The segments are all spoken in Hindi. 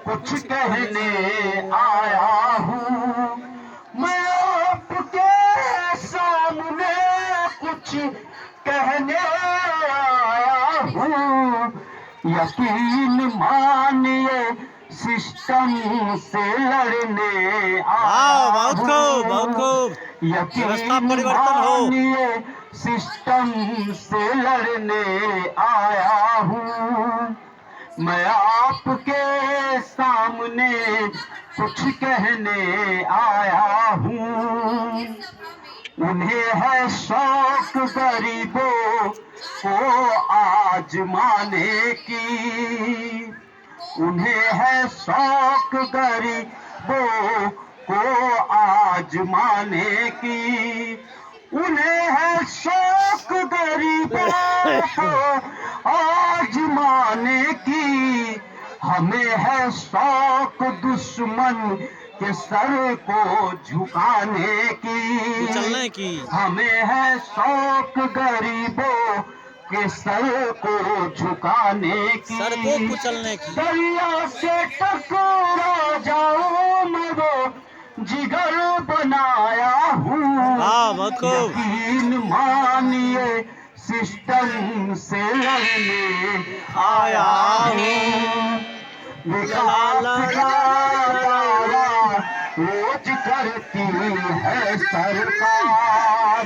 कुछ कहने आया हूँ। मैं आपके सामने कुछ कहने आया हूँ। यकीन मानिए सिस्टम से लड़ने आया बहुत खूब, बहुत हूँ। खूब। व्यवस्था यकीन परिवर्तन हो। मानिए सिस्टम से लड़ने आया हूँ। मैं आपके सामने कुछ कहने आया हूँ। उन्हें है शौक गरीबों को आजमाने की। उन्हें है शौक गरीबों को आजमाने की। उन्हें है शौक गरीबों को आजमाने की। हमें है शौक दुश्मन के सर को झुकाने चलने की। की। हमें है शौक गरीबों के सर को झुकाने की। सर को कुचलने की। दरिया से टकरा जाऊं मैं वो जिगर बनाया हूँ। बहुत खूब। यकीन मानिए सिस्टम से लड़ने आया हूँ। विकास का दावा रोज करती है सरकार।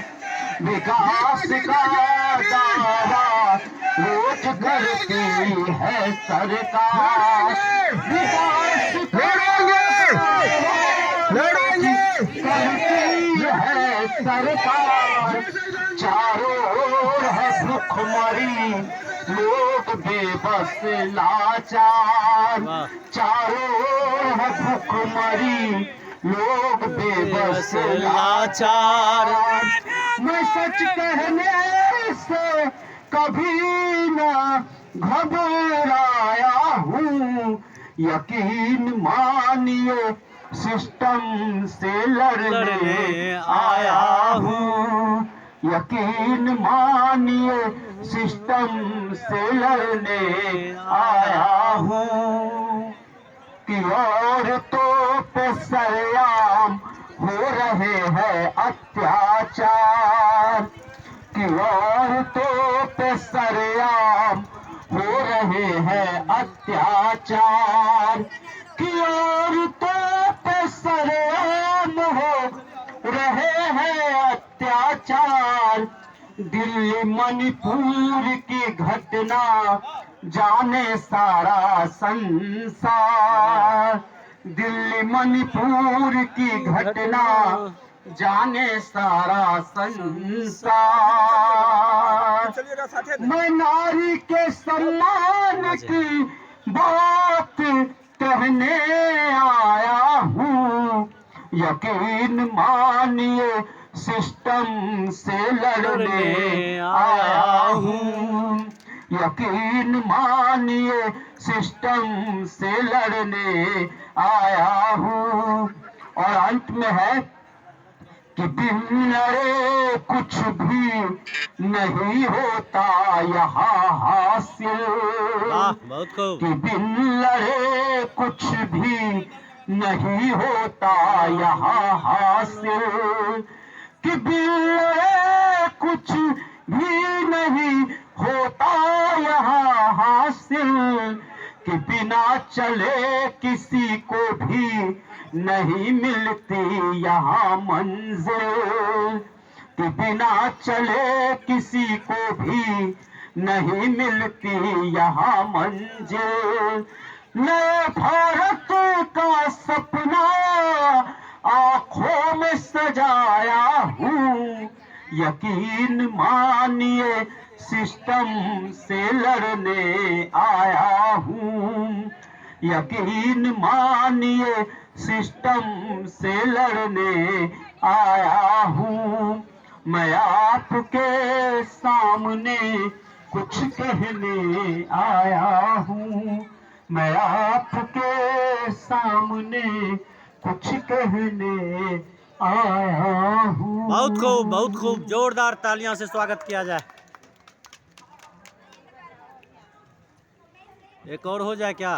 विकास का दावा रोज करती है सरकार। विकास करती है सरकार। चारों ओर है भुखमरी लोग बेबस लाचार। चारों ओर है भुखमरी लोग बेबस लाचार। मैं सच कहने से कभी न घबराया हूँ। यकीन मानिए सिस्टम से लड़ने आया हूँ। यकीन मानिए सिस्टम से लड़ने आया हूँ। कि औरतों पे सरेआम हो रहे हैं अत्याचार। कि औरतों पे सरेआम हो रहे हैं अत्याचार। कि औरतों पे सरेआम हो रहे हैं अत्याचार। दिल्ली मणिपुर की घटना जाने सारा संसार। दिल्ली मणिपुर की घटना जाने सारा संसार। मैं नारी के सम्मान की बात कहने आया हूँ। यकीन मानिए सिस्टम से लड़ने आया हूँ। यकीन मानिए सिस्टम से लड़ने आया हूँ। और अंत में है कि बिन लड़े कुछ भी नहीं होता यहाँ हासिल। बहुत खूब। कि बिन लड़े कुछ भी नहीं होता यहाँ हासिल। कि बिन लड़े कुछ भी नहीं होता यहाँ हासिल। कि बिना चले किसी को भी नहीं मिलती यहाँ मंजिल। कि बिना चले किसी को भी नहीं मिलती यहाँ मंजिल। नए भारत का सपना आंखों में सजाया हूँ। यकीन मानिए सिस्टम से लड़ने आया हूँ। यकीन मानिए सिस्टम से लड़ने आया हूँ। मैं आपके सामने कुछ कहने आया हूँ। मैं आपके सामने कुछ कहने आया हूँ। बहुत खूब, बहुत खूब। जोरदार तालियां से स्वागत किया जाए। एक और हो जाए क्या?